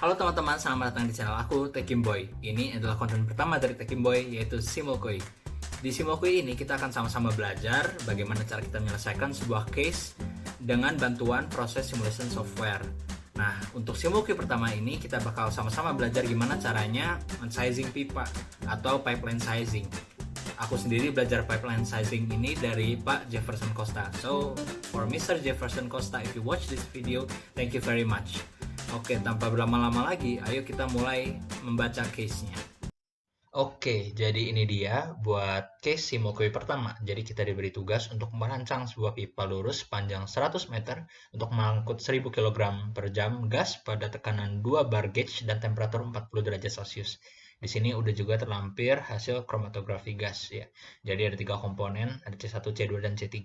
Halo teman-teman, selamat datang di channel aku, Tekimboy. Ini adalah konten pertama dari Tekimboy, yaitu Simulkoi. Di Simulkoi ini kita akan sama-sama belajar bagaimana cara kita menyelesaikan sebuah case dengan bantuan proses simulation software. Nah, untuk Simulkoi pertama ini kita bakal sama-sama belajar gimana caranya men-sizing pipa atau pipeline sizing. Aku sendiri belajar pipeline sizing ini dari Pak Jefferson Costa. So, for Mr. Jefferson Costa, if you watch this video, thank you very much. Oke, tanpa berlama-lama lagi, ayo kita mulai membaca case-nya. Oke, jadi ini dia buat case Simulkoi pertama. Jadi kita diberi tugas untuk merancang sebuah pipa lurus panjang 100 meter untuk mengangkut 1000 kg per jam gas pada tekanan 2 bar gauge dan temperatur 40 derajat Celcius. Di sini udah juga terlampir hasil kromatografi gas ya. Jadi ada 3 komponen, ada C1, C2, dan C3.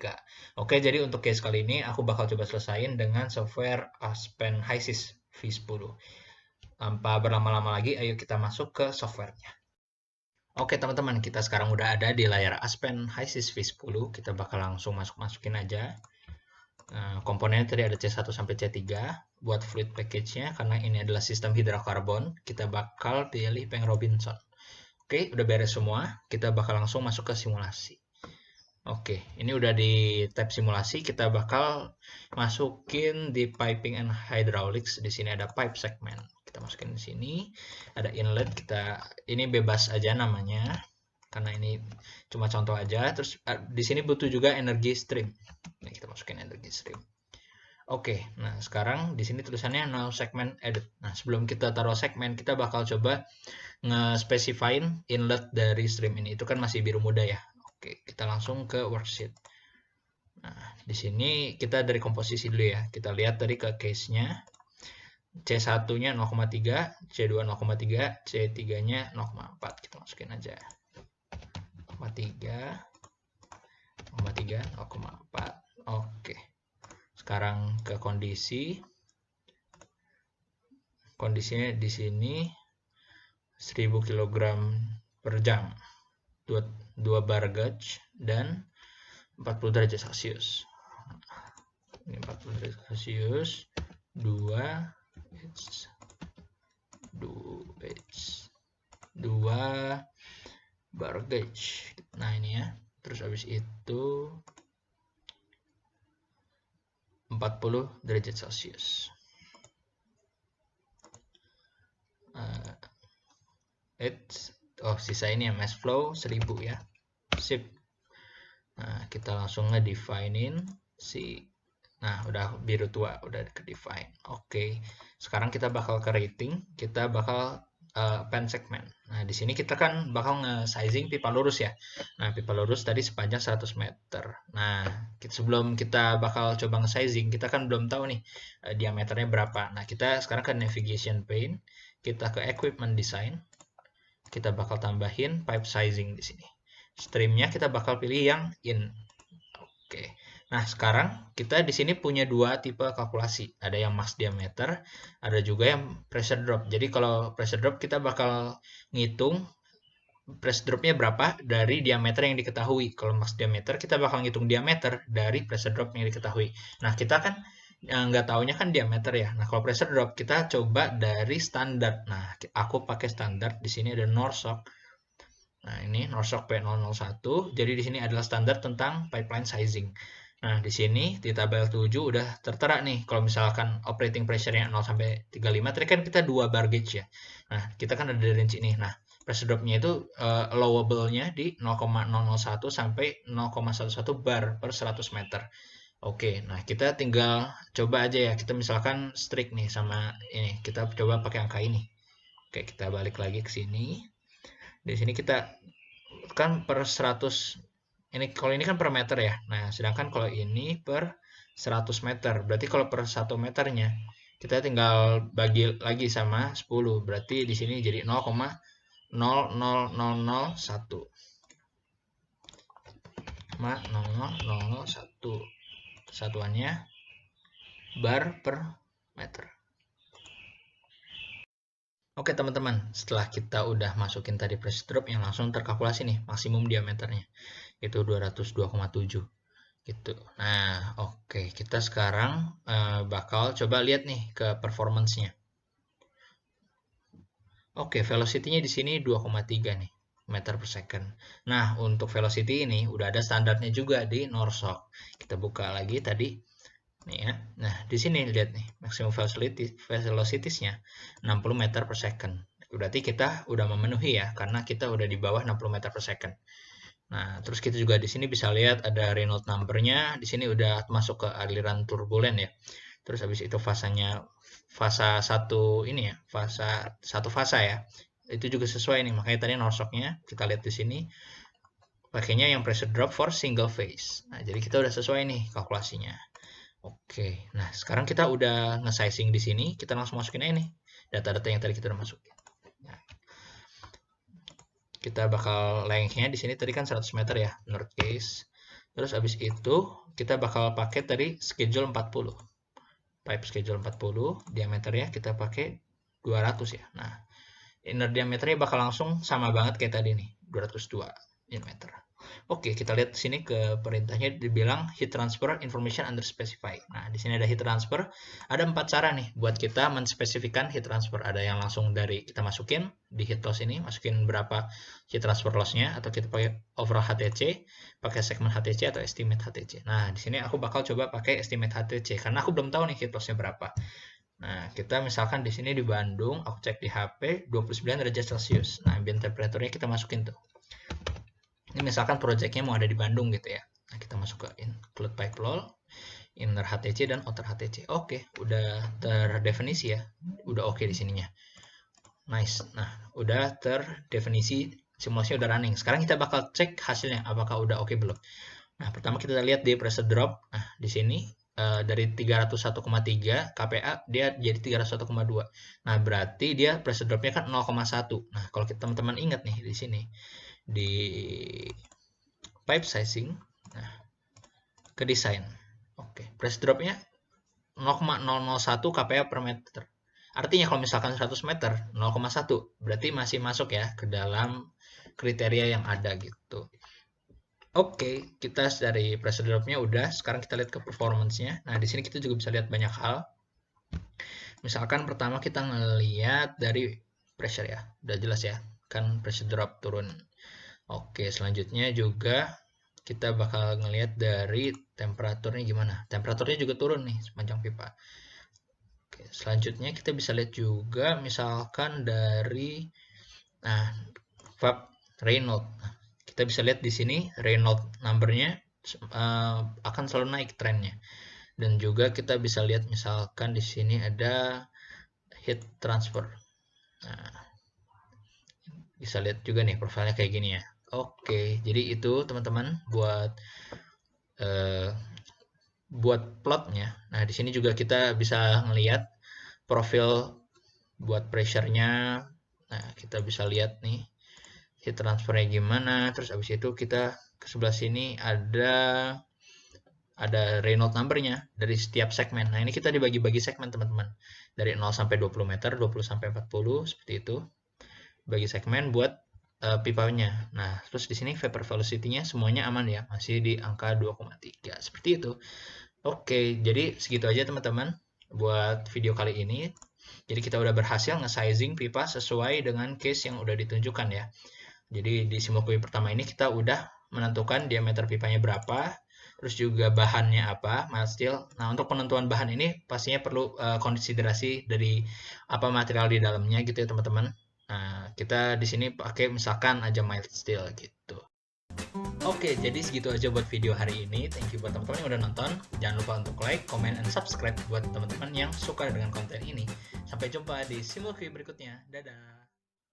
Oke, jadi untuk case kali ini aku bakal coba selesain dengan software Aspen HYSYS V10. Tanpa berlama-lama lagi, ayo kita masuk ke softwarenya. Oke teman-teman, kita sekarang udah ada di layar Aspen HYSYS V10. Kita bakal langsung masukin aja. Komponennya tadi ada C1 sampai C3. Buat fluid package-nya, karena ini adalah sistem hidrokarbon, kita bakal pilih Peng Robinson. Oke, udah beres semua. Kita bakal langsung masuk ke simulasi. Oke, ini udah di tab simulasi. Kita bakal masukin di piping and hydraulics. Di sini ada pipe segment. Kita masukin di sini. Ada inlet. Ini bebas aja namanya, karena ini cuma contoh aja. Terus di sini butuh juga energy stream. Nah, kita masukin energy stream. Oke, nah sekarang di sini tulisannya no segment added. Nah, sebelum kita taruh segmen, kita bakal coba nge-specifyin inlet dari stream ini. Itu kan masih biru muda ya. Oke, kita langsung ke worksheet. Nah, di sini kita dari komposisi dulu ya. Kita lihat tadi ke case-nya. C1-nya 0,3, C2 0,3, C3-nya 0,4. Kita masukin aja. 0,3, 0,3, 0,4. Oke. Sekarang ke kondisi. Kondisinya di sini 1000 kg per jam. 2 bar gauge dan 40 derajat Celcius. Ini 40 derajat Celcius, 2 bar gauge. Nah, ini ya. Terus habis itu 40 derajat Celcius. Sisa ini ya, mass flow 1000 ya. Sip. Nah, kita langsung nge-define-in nah, udah biru tua, udah ke-define. Oke. Sekarang kita bakal ke rating, kita bakal pen segment. Nah, di sini kita kan bakal nge-sizing pipa lurus ya. Nah, pipa lurus tadi sepanjang 100 meter. Nah, sebelum kita bakal coba nge-sizing, kita kan belum tahu nih diameternya berapa. Nah, kita sekarang ke navigation pane, kita ke equipment design, kita bakal tambahin pipe sizing di sini. Streamnya kita bakal pilih yang in. Oke. Nah, sekarang kita di sini punya 2 tipe kalkulasi. Ada yang max diameter, ada juga yang pressure drop. Jadi kalau pressure drop kita bakal ngitung pressure dropnya berapa dari diameter yang diketahui. Kalau max diameter kita bakal ngitung diameter dari pressure drop yang diketahui. Nah, kita kan nggak taunya kan diameter ya. Nah, kalau pressure drop kita coba dari standar. Nah, aku pakai standar. Di sini ada Norsok. Nah, ini Norsok P001. Jadi di sini adalah standar tentang pipeline sizing. Nah, di sini di tabel 7 udah tertera nih kalau misalkan operating pressure-nya 0 sampai 35, tadi kan kita 2 bar gauge ya. Nah, kita kan ada di range ini. Nah, pressure drop-nya itu allowable-nya di 0,001 sampai 0,11 bar per 100 meter. Oke, nah kita tinggal coba aja ya. Kita misalkan strict nih sama ini. Kita coba pakai angka ini. Oke, kita balik lagi ke sini. Di sini kita kan per 100, ini kalau ini kan per meter ya. Nah, sedangkan kalau ini per 100 meter. Berarti kalau per 1 meternya kita tinggal bagi lagi sama 10. Berarti di sini jadi 0,00001. 0,00001. Satuannya bar per meter. Oke teman-teman, setelah kita udah masukin tadi pressure drop yang langsung terkalkulasi nih maksimum diameternya itu 202,7 gitu. Nah, oke, kita sekarang bakal coba lihat nih ke performance-nya. Oke, velocity-nya di sini 2,3 nih meter per second. Nah, untuk velocity ini udah ada standarnya juga di NORSOK. Kita buka lagi tadi nih ya. Nah, di sini lihat nih, maximum velocity-nya 60 meter per second. Berarti kita udah memenuhi ya, karena kita udah di bawah 60 meter per second. Nah, terus kita juga di sini bisa lihat ada Reynolds number-nya. Di sini udah masuk ke aliran turbulen ya. Terus habis itu fasanya fasa satu ini ya, fasa ya. Itu juga sesuai nih, makanya tadi NORSOK-nya kita lihat di sini pakainya yang pressure drop for single phase. Nah, jadi kita udah sesuai nih kalkulasinya. Oke, nah sekarang kita udah nge-sizing di sini, kita langsung masukin aja nih data-data yang tadi kita udah masukin. Nah, kita bakal lengthnya di sini tadi kan 100 meter ya, menurut case. Terus habis itu kita bakal pakai tadi schedule 40. Pipe schedule 40, diameternya kita pakai 200 ya. Nah, inner diameternya bakal langsung sama banget kayak tadi nih, 202 mm. Oke, kita lihat di sini ke perintahnya dibilang heat transfer information under specify. Nah, di sini ada heat transfer. Ada 4 cara nih buat kita menspesifikan heat transfer. Ada yang langsung dari kita masukin di heat loss ini, masukin berapa heat transfer loss-nya, atau kita pakai overall HTC, pakai segmen HTC atau estimate HTC. Nah, di sini aku bakal coba pakai estimate HTC karena aku belum tahu nih heat loss-nya berapa. Nah, kita misalkan di sini di Bandung, aku cek di HP 29 derajat Celcius. Nah, ambient temperature-nya kita masukin tuh. Ini misalkan projectnya mau ada di Bandung gitu ya. Nah, kita masuk ke include pipe wall, inner HTC dan outer HTC. Oke, udah terdefinisi ya. Udah oke di sininya. Nice. Nah, udah terdefinisi, simulasinya udah running. Sekarang kita bakal cek hasilnya apakah udah oke belum. Nah, pertama kita lihat di pressure drop. Nah, di sini dari 301,3 kPa dia jadi 301,2. Nah, berarti dia pressure dropnya kan 0,1. Nah, kalau teman-teman ingat nih di sini di pipe sizing, nah ke desain. Oke, pressure dropnya 0,001 kPa per meter. Artinya kalau misalkan 100 meter 0,1 berarti masih masuk ya ke dalam kriteria yang ada gitu. Oke, kita dari pressure dropnya udah. Sekarang kita lihat ke performance-nya. Nah, di sini kita juga bisa lihat banyak hal. Misalkan pertama kita ngelihat dari pressure ya. Udah jelas ya, kan pressure drop turun. Oke, selanjutnya juga kita bakal ngelihat dari temperaturnya gimana. Temperaturnya juga turun nih sepanjang pipa. Oke, selanjutnya kita bisa lihat juga misalkan dari Reynolds. Kita bisa lihat di sini Reynolds number-nya akan selalu naik trennya. Dan juga kita bisa lihat misalkan di sini ada heat transfer. Nah, bisa lihat juga nih profilnya kayak gini ya. Oke, jadi itu teman-teman buat plotnya. Nah, di sini juga kita bisa ngelihat profil buat pressure-nya. Nah, kita bisa lihat nih heat transfernya gimana. Terus habis itu kita ke sebelah sini ada Reynolds number-nya dari setiap segmen. Nah, ini kita dibagi-bagi segmen teman-teman. Dari 0 sampai 20 meter, 20 sampai 40 seperti itu. Bagi segmen buat pipanya. Nah, terus di sini vapor velocity-nya semuanya aman ya, masih di angka 2,3 seperti itu. Oke, jadi segitu aja teman-teman buat video kali ini. Jadi kita udah berhasil nge-sizing pipa sesuai dengan case yang udah ditunjukkan ya. Jadi di Simulkoi pertama ini kita udah menentukan diameter pipanya berapa, terus juga bahannya apa, mild steel. Nah, untuk penentuan bahan ini pastinya perlu konsiderasi dari apa material di dalamnya gitu ya teman-teman. Nah, kita di sini pakai misalkan aja mild steel gitu. Oke, jadi segitu aja buat video hari ini. Thank you buat teman-teman yang udah nonton. Jangan lupa untuk like, comment, and subscribe buat teman-teman yang suka dengan konten ini. Sampai jumpa di Simulkoi berikutnya. Dadah!